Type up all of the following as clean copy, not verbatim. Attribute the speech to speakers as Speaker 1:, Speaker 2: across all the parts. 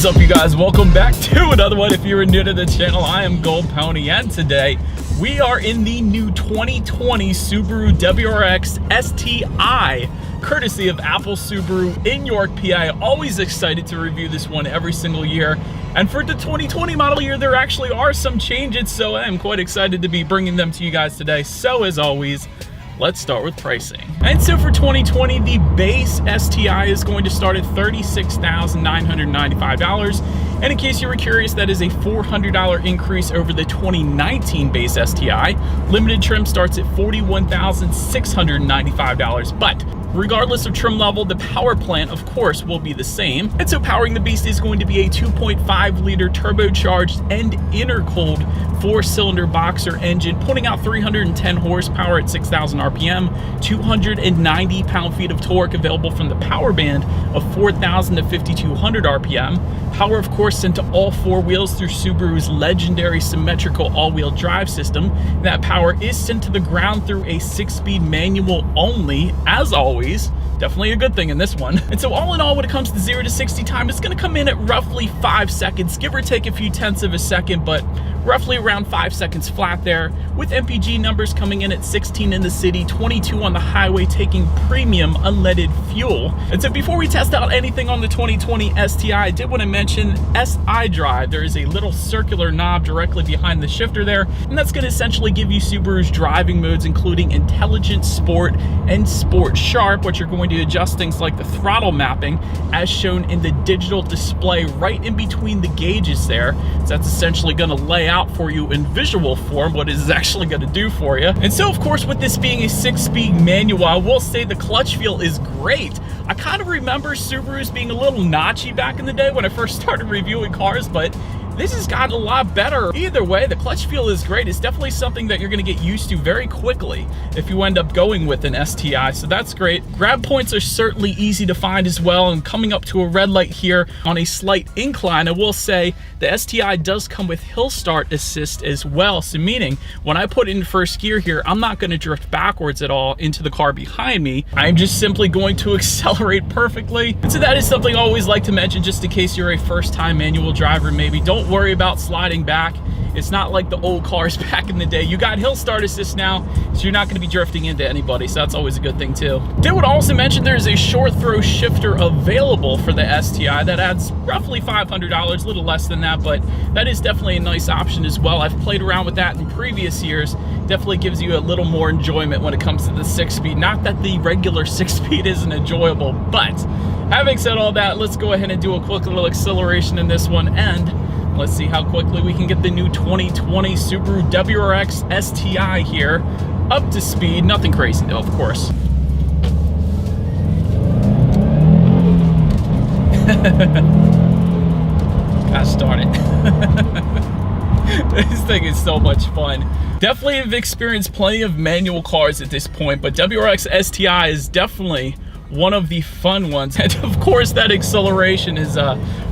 Speaker 1: up, you guys? Welcome back to another one. If you're new to the channel, I am Gold Pony, and today we are in the new 2020 Subaru WRX STI, courtesy of Apple Subaru in York, PA. Always excited to review this one every single year. And for the 2020 model year, there actually are some changes, so I am quite excited to be bringing them to you guys today. So as always, let's start with pricing. And so for 2020, the base STI is going to start at $36,995. And in case you were curious, that is a $400 increase over the 2019 base STI. Limited trim starts at $41,695. But regardless of trim level, the power plant, of course, will be the same. And so powering the beast is going to be a 2.5-liter turbocharged and intercooled 4-cylinder boxer engine, putting out 310 horsepower at 6,000 RPM, 290 pound-feet of torque available from the power band of 4,000 to 5,200 RPM. Power, of course, sent to all four wheels through Subaru's legendary symmetrical all-wheel drive system. That power is sent to the ground through a 6-speed manual only, as always. Definitely a good thing in this one. And so all in all, when it comes to 0 to 60 time, it's going to come in at roughly 5 seconds, give or take a few tenths of a second, but roughly around 5 seconds flat there, with MPG numbers coming in at 16 in the city, 22 on the highway, taking premium unleaded fuel. And so before we test out anything on the 2020 STI, I did want to mention SI Drive. There is a little circular knob directly behind the shifter there, and that's going to essentially give you Subaru's driving modes, including Intelligent, Sport, and Sport Sharp, which are going to adjust things like the throttle mapping as shown in the digital display right in between the gauges there. So that's essentially going to lay out for you in visual form what it is actually going to do for you. And so, of course, with this being a 6-speed manual, I will say the clutch feel is great. I kind of remember Subarus being a little notchy back in the day when I first started reviewing cars, but this has gotten a lot better. Either way, the clutch feel is great. It's definitely something that you're going to get used to very quickly if you end up going with an STI, so that's great. Grab points are certainly easy to find as well, and coming up to a red light here on a slight incline, I will say the STI does come with hill start assist as well, so meaning when I put in first gear here, I'm not going to drift backwards at all into the car behind me. I'm just simply going to accelerate perfectly. And so that is something I always like to mention, just in case you're a first-time manual driver. Maybe don't worry about sliding back. It's not like the old cars back in the day. You got hill start assist now, so you're not going to be drifting into anybody, so that's always a good thing too. Did would also mention there's a short throw shifter available for the STI that adds roughly $500, a little less than that, but that is definitely a nice option as well. I've played around with that in previous years. Definitely gives you a little more enjoyment when it comes to the 6-speed. Not that the regular 6-speed isn't enjoyable, but having said all that, let's go ahead and do a quick little acceleration in this one, and let's see how quickly we can get the new 2020 Subaru WRX STI here up to speed. Nothing crazy though, of course. Gosh darn it. This thing is so much fun. Definitely have experienced plenty of manual cars at this point, but WRX STI is definitely one of the fun ones. And of course that acceleration is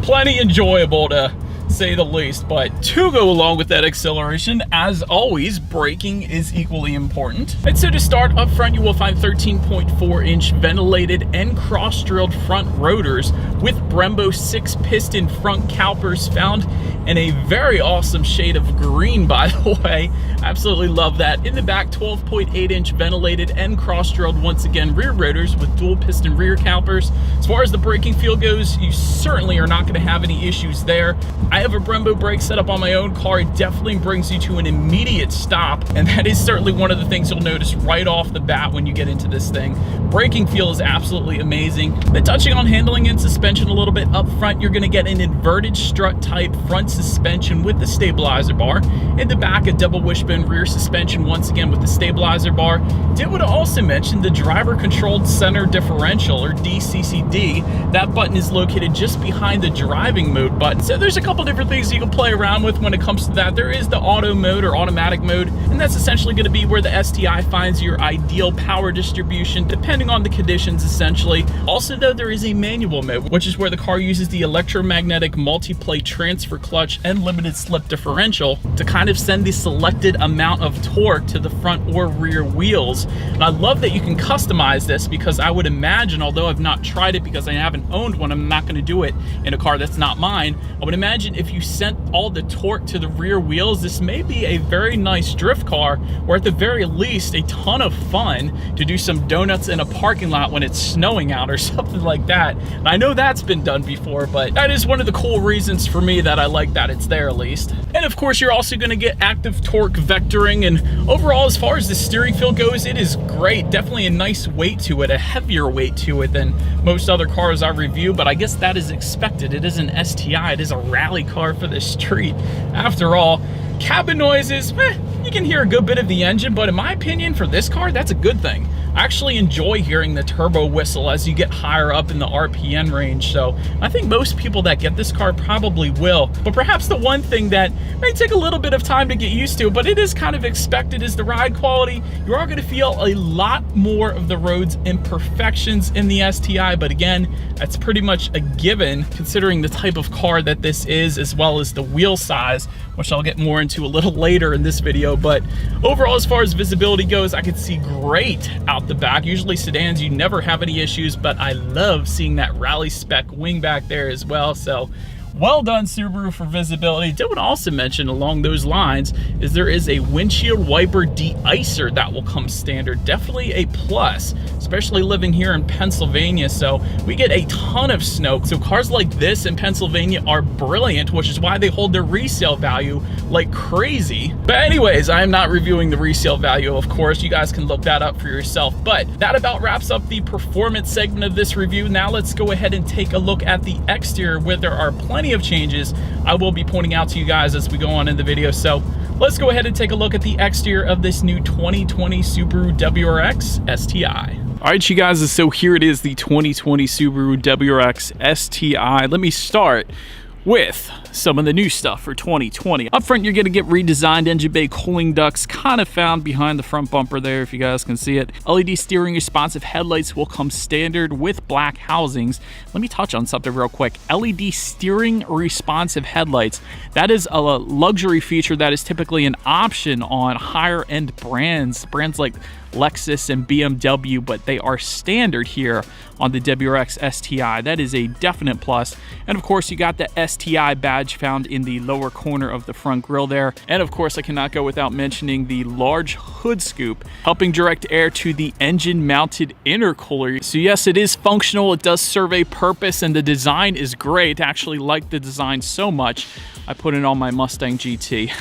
Speaker 1: plenty enjoyable to say the least, but to go along with that acceleration, as always, braking is equally important. And so to start up front, you will find 13.4-inch ventilated and cross-drilled front rotors with Brembo 6-piston front calipers found in a very awesome shade of green, by the way. Absolutely love that. In the back, 12.8-inch ventilated and cross-drilled, once again, rear rotors with dual-piston rear calipers. As far as the braking feel goes, you certainly are not going to have any issues there. I have a Brembo brake set up on my own car. It definitely brings you to an immediate stop, and that is certainly one of the things you'll notice right off the bat when you get into this thing. Braking feel is absolutely amazing. Then touching on handling and suspension a little bit, up front you're going to get an inverted strut type front suspension with the stabilizer bar. In the back, a double wishbone rear suspension, once again with the stabilizer bar. Did want to also mention the driver controlled center differential, or DCCD. That button is located just behind the driving mode button, so there's a couple different different things you can play around with when it comes to that. There is the auto mode or automatic mode, and that's essentially going to be where the STI finds your ideal power distribution depending on the conditions essentially. Also though, there is a manual mode, which is where the car uses the electromagnetic multi-play transfer clutch and limited slip differential to kind of send the selected amount of torque to the front or rear wheels. And I love that you can customize this, because I would imagine, although I've not tried it because I haven't owned one, I'm not going to do it in a car that's not mine. I would imagine if you sent all the torque to the rear wheels, this may be a very nice drift car, or at the very least a ton of fun to do some donuts in a parking lot when it's snowing out or something like that. And I know that's been done before, but that is one of the cool reasons for me that I like that it's there at least. And of course, you're also going to get active torque vectoring, and overall, as far as the steering feel goes, it is great. Definitely a nice weight to it, a heavier weight to it than most other cars I review, but I guess that is expected. It is an STI, it is a rally car for the street. After all, cabin noises, you can hear a good bit of the engine, but in my opinion, for this car, that's a good thing. I actually enjoy hearing the turbo whistle as you get higher up in the RPM range, so I think most people that get this car probably will. But perhaps the one thing that may take a little bit of time to get used to, but it is kind of expected, is the ride quality. You are going to feel a lot more of the road's imperfections in the STI, but again, that's pretty much a given considering the type of car that this is, as well as the wheel size, which I'll get more into a little later in this video. But overall, as far as visibility goes, I could see great out the back. Usually sedans, you never have any issues, but I love seeing that rally spec wing back there as well. So well done, Subaru, for visibility. Did want to also mention along those lines is there is a windshield wiper de-icer that will come standard. Definitely a plus, especially living here in Pennsylvania. So we get a ton of snow. So cars like this in Pennsylvania are brilliant, which is why they hold their resale value like crazy. But anyways, I am not reviewing the resale value, of course. You guys can look that up for yourself. But that about wraps up the performance segment of this review. Now let's go ahead and take a look at the exterior, where there are plenty of changes I will be pointing out to you guys as we go on in the video. So let's go ahead and take a look at the exterior of this new 2020 Subaru WRX STI. All right, you guys, so here it is, the 2020 Subaru WRX STI. Let me start with some of the new stuff for 2020. Up front, you're going to get redesigned engine bay cooling ducts, kind of found behind the front bumper there, if you guys can see it. LED steering responsive headlights will come standard with black housings. Let me touch on something real quick. LED steering responsive headlights, that is a luxury feature that is typically an option on higher end brands like Lexus and BMW, but they are standard here on the WRX STI. That is a definite plus. And of course, you got the STI badge found in the lower corner of the front grille there. And of course, I cannot go without mentioning the large hood scoop, helping direct air to the engine mounted intercooler. So yes, it is functional, it does serve a purpose, and the design is great. I actually like the design so much, I put it on my Mustang GT.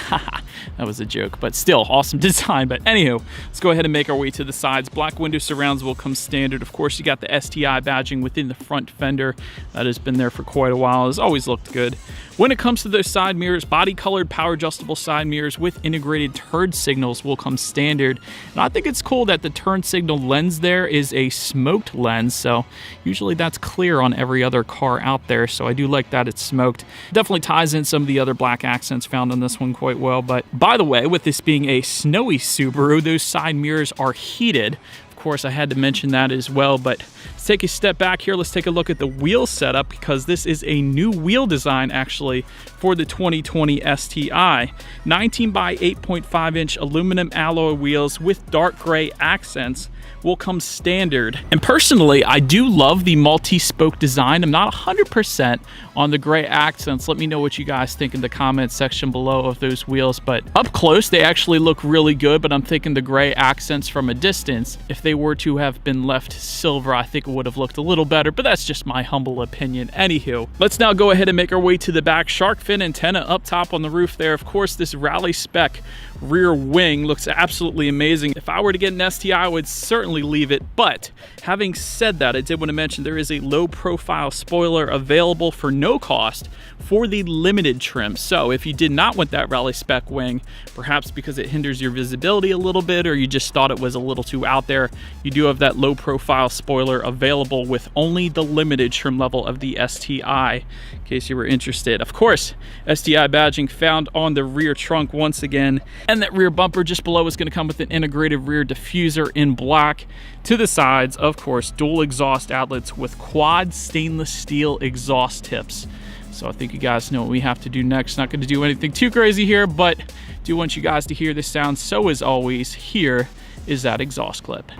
Speaker 1: That was a joke, but still awesome design. But anywho, let's go ahead and make our way to the sides. Black window surrounds will come standard. Of course, you got the STI badging within the front fender. That has been there for quite a while. It's always looked good. When it comes to those side mirrors, body colored power adjustable side mirrors with integrated turn signals will come standard. And I think it's cool that the turn signal lens there is a smoked lens. So usually that's clear on every other car out there. So I do like that it's smoked. Definitely ties in some of the other black accents found on this one quite well. But by the way, with this being a snowy Subaru, those side mirrors are heated. Of course, I had to mention that as well, but let's take a step back here. Let's take a look at the wheel setup, because this is a new wheel design actually for the 2020 STI. 19 by 8.5 inch aluminum alloy wheels with dark gray accents will come standard. And personally, I do love the multi-spoke design. I'm not 100% on the gray accents. Let me know what you guys think in the comment section below of those wheels. But up close, they actually look really good, but I'm thinking the gray accents from a distance, if they were to have been left silver, I think it would have looked a little better, but that's just my humble opinion. Anywho, let's now go ahead and make our way to the back. Shark fin antenna up top on the roof there. Of course, this rally spec rear wing looks absolutely amazing. If I were to get an STI, I would certainly leave it. But having said that, I did want to mention there is a low profile spoiler available for no cost for the limited trim. So if you did not want that rally spec wing, perhaps because it hinders your visibility a little bit, or you just thought it was a little too out there, you do have that low profile spoiler available with only the limited trim level of the STI, in case you were interested. Of course, STI badging found on the rear trunk once again, and that rear bumper just below is going to come with an integrated rear diffuser in black. To the sides, of course, dual exhaust outlets with quad stainless steel exhaust tips. So I think you guys know what we have to do next. Not going to do anything too crazy here, but do want you guys to hear this sound. So as always, here is that exhaust clip.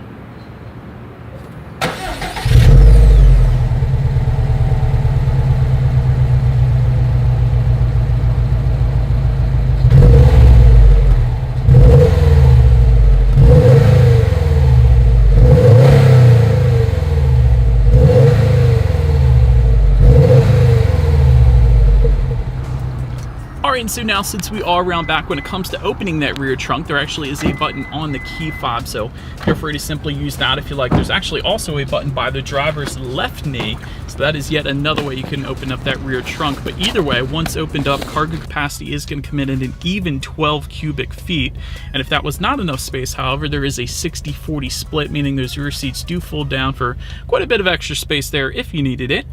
Speaker 1: And so now, since we are around back, when it comes to opening that rear trunk, there actually is a button on the key fob, so feel free to simply use that if you like. There's actually also a button by the driver's left knee, so that is yet another way you can open up that rear trunk. But either way, once opened up, cargo capacity is going to come in at an even 12 cubic feet, and if that was not enough space, however, there is a 60-40 split, meaning those rear seats do fold down for quite a bit of extra space there if you needed it.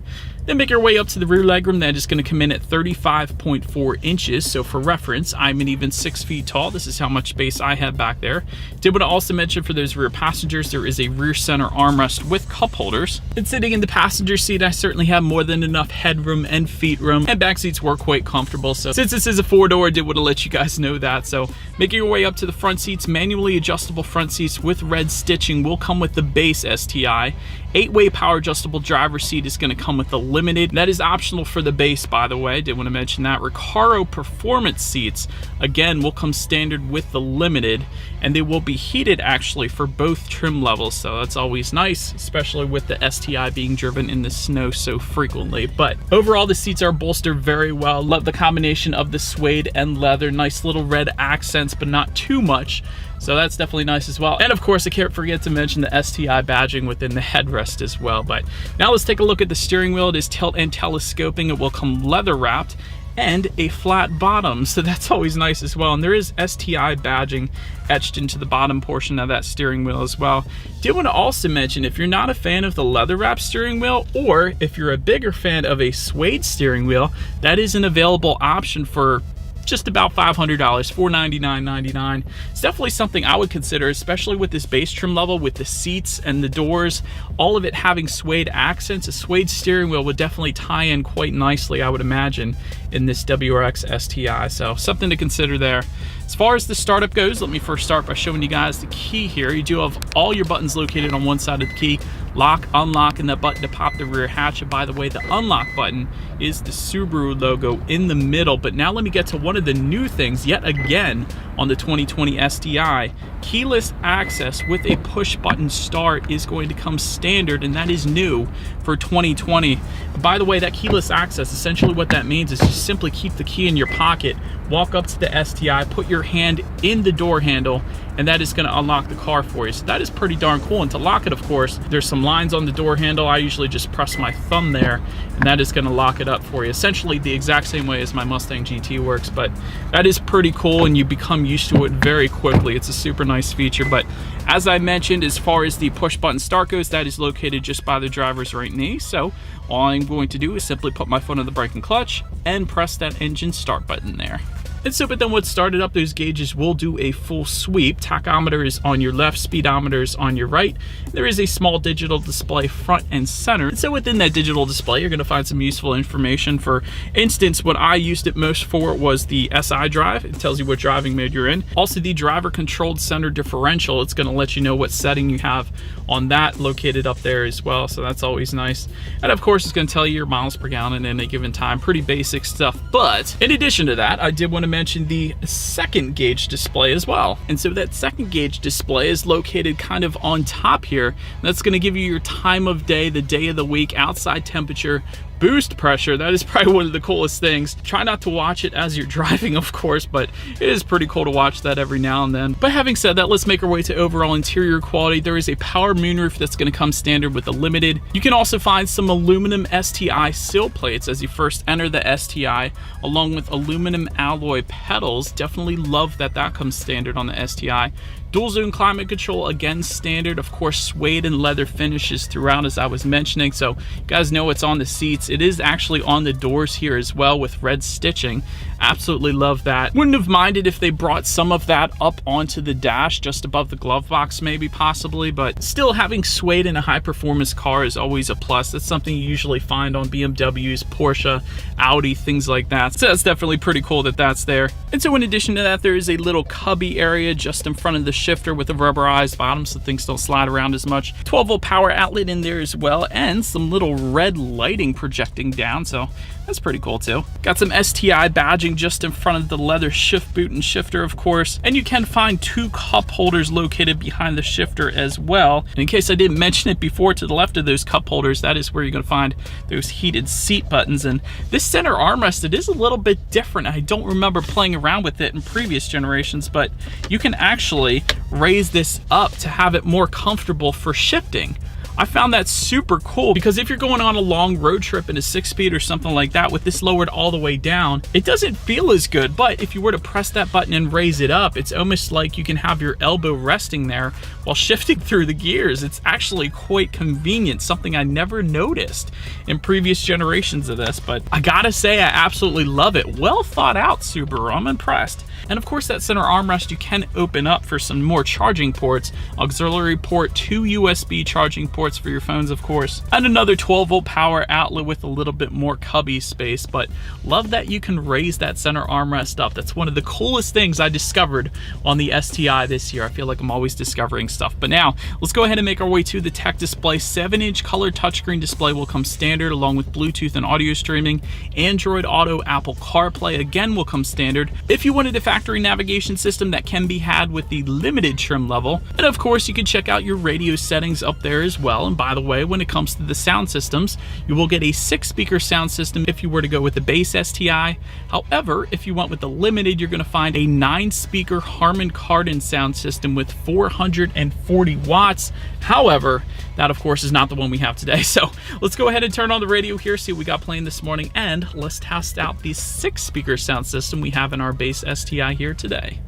Speaker 1: Then make your way up to the rear legroom. That is going to come in at 35.4 inches. So for reference, I'm an even 6 feet tall. This is how much space I have back there. Did want to also mention for those rear passengers, there is a rear center armrest with cup holders. And sitting in the passenger seat, I certainly have more than enough headroom and feet room, and back seats were quite comfortable. So since this is a 4-door, I did want to let you guys know that. So making your way up to the front seats, manually adjustable front seats with red stitching will come with the base STI. 8-way power adjustable driver's seat is going to come with the limited. That is optional for the base, by the way. Did want to mention that. Recaro performance seats, again, will come standard with the limited, and they will be heated actually for both trim levels. So that's always nice, especially with the STI being driven in the snow so frequently. But overall, the seats are bolstered very well. Love the combination of the suede and leather. Nice little red accents, but not too much. So that's definitely nice as well. And of course, I can't forget to mention the STI badging within the headrest as well. But now let's take a look at the steering wheel. It is tilt and telescoping. It will come leather wrapped and a flat bottom, so that's always nice as well. And there is STI badging etched into the bottom portion of that steering wheel as well. Did want to also mention, if you're not a fan of the leather wrap steering wheel, or if you're a bigger fan of a suede steering wheel, that is an available option for just about $500, $499.99. It's definitely something I would consider, especially with this base trim level, with the seats and the doors, all of it having suede accents. A suede steering wheel would definitely tie in quite nicely, I would imagine, in this WRX STI. So something to consider there. As far as the startup goes, let me first start by showing you guys the key here. You do have all your buttons located on one side of the key. Lock, unlock, and that button to pop the rear hatch. And by the way, the unlock button is the Subaru logo in the middle. But now let me get to one of the new things yet again on the 2020 STI. Keyless access with a push button start is going to come standard, and that is new for 2020. By the way, that keyless access, essentially what that means is just simply keep the key in your pocket, walk up to the STI, put your hand in the door handle, and that is going to unlock the car for you. So that is pretty darn cool. And to lock it, of course, there's some lines on the door handle. I usually just press my thumb there, and that is going to lock it up for you. Essentially the exact same way as my Mustang GT works, but that is pretty cool, and you become used to it very quickly. It's a super nice feature. But as I mentioned, as far as the push button start goes, that is located just by the driver's right knee. So all I'm going to do is simply put my foot on the brake and clutch and press that engine start button there. And so, but then once started up, those gauges will do a full sweep. Tachometer is on your left, speedometer is on your right. There is a small digital display front and center. And so within that digital display, you're going to find some useful information. For instance, what I used it most for was the SI drive. It tells you what driving mode you're in. Also, the driver controlled center differential. It's going to let you know what setting you have on that, located up there as well. So that's always nice. And of course, it's going to tell you your miles per gallon in a given time. Pretty basic stuff. But in addition to that, I did want to mention the second gauge display as well. And so that second gauge display is located kind of on top here. That's going to give you your time of day, the day of the week, outside temperature, boost pressure. That is probably one of the coolest things. Try not to watch it as you're driving, of course, but it is pretty cool to watch that every now and then. But having said that, let's make our way to overall interior quality. There is a power moonroof that's going to come standard with the Limited. You can also find some aluminum STI sill plates as you first enter the STI, along with aluminum alloy pedals. Definitely love that that comes standard on the STI. Dual zone climate control, again standard. Of course, suede and leather finishes throughout, as I was mentioning, so you guys know it's on the seats. It is actually on the doors here as well with red stitching. Absolutely love that. Wouldn't have minded if they brought some of that up onto the dash, just above the glove box maybe, possibly, but still having suede in a high performance car is always a plus. That's something you usually find on BMWs, Porsche, Audi, things like that. So that's definitely pretty cool that that's there. And so in addition to that, there is a little cubby area just in front of the shifter with a rubberized bottom so things don't slide around as much. 12-volt power outlet in there as well, and some little red lighting projecting down, so that's pretty cool too. Got some STI badging just in front of the leather shift boot and shifter, of course, and you can find 2 cup holders located behind the shifter as well. And in case I didn't mention it before, to the left of those cup holders, that is where you're going to find those heated seat buttons. And this center armrest, it is a little bit different. I don't remember playing around with it in previous generations, but you can actually raise this up to have it more comfortable for shifting. I found that super cool because if you're going on a long road trip in a 6-speed or something like that with this lowered all the way down, it doesn't feel as good. But if you were to press that button and raise it up, it's almost like you can have your elbow resting there while shifting through the gears. It's actually quite convenient, something I never noticed in previous generations of this, but I gotta say I absolutely love it. Well thought out, Subaru. I'm impressed. And of course, that center armrest you can open up for some more charging ports, auxiliary port, 2 USB charging ports for your phones, of course, and another 12-volt power outlet with a little bit more cubby space. But love that you can raise that center armrest up. That's one of the coolest things I discovered on the STI this year. I feel like I'm always discovering stuff. But now let's go ahead and make our way to the tech display. 7-inch color touchscreen display will come standard along with Bluetooth and audio streaming. Android Auto, Apple CarPlay again will come standard. If you wanted a factory navigation system, that can be had with the Limited trim level. And of course, you can check out your radio settings up there as well. And by the way, when it comes to the sound systems, you will get a 6-speaker sound system if you were to go with the base STI. However, if you went with the Limited, you're going to find a 9-speaker Harman Kardon sound system with 440 watts. However, that of course is not the one we have today. So let's go ahead and turn on the radio here, see what we got playing this morning, and let's test out the 6-speaker sound system we have in our base STI here today.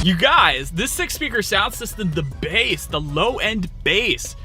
Speaker 1: You guys, this 6-speaker sound system, the bass, the low-end bass,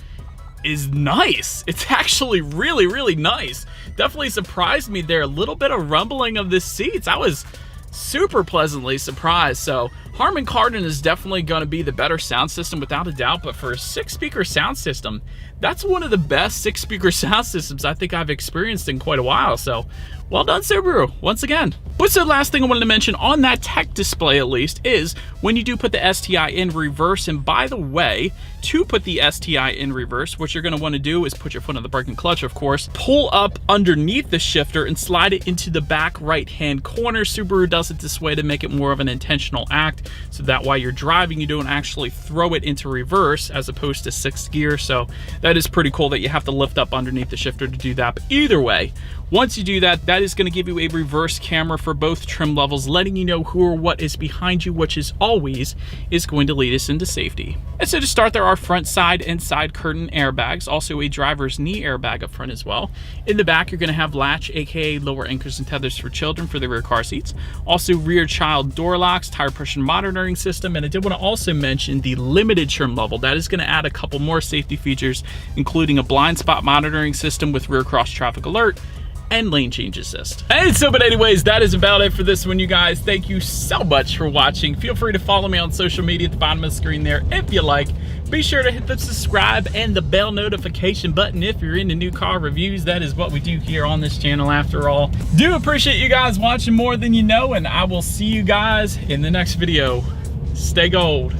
Speaker 1: is nice. It's actually really, really nice. Definitely surprised me there. A little bit of rumbling of the seats. I was super pleasantly surprised. So Harman Kardon is definitely going to be the better sound system without a doubt, but for a 6-speaker sound system, that's one of the best 6-speaker sound systems I think I've experienced in quite a while. So well done, Subaru, once again. But so the last thing I wanted to mention on that tech display, at least, is when you do put the STI in reverse. And by the way, to put the STI in reverse, what you're going to want to do is put your foot on the brake and clutch, of course, pull up underneath the shifter and slide it into the back right-hand corner. Subaru does it this way to make it more of an intentional act, so that while you're driving, you don't actually throw it into reverse as opposed to 6th gear. So that is pretty cool that you have to lift up underneath the shifter to do that. But either way, once you do that, that is going to give you a reverse camera for both trim levels, letting you know who or what is behind you, which is always is going to lead us into safety. And so to start, there are front side and side curtain airbags, also a driver's knee airbag up front as well. In the back, you're going to have latch, aka lower anchors and tethers for children for the rear car seats. Also rear child door locks, tire pressure monitoring system, and I did want to also mention the Limited trim level. That is going to add a couple more safety features, including a blind spot monitoring system with rear cross traffic alert, and lane change assist. And so, but anyways, that is about it for this one, you guys. Thank you so much for watching. Feel free to follow me on social media at the bottom of the screen there if you like. Be sure to hit the subscribe and the bell notification button if you're into new car reviews. That is what we do here on this channel after all. Do appreciate you guys watching more than you know, and I will see you guys in the next video. Stay gold.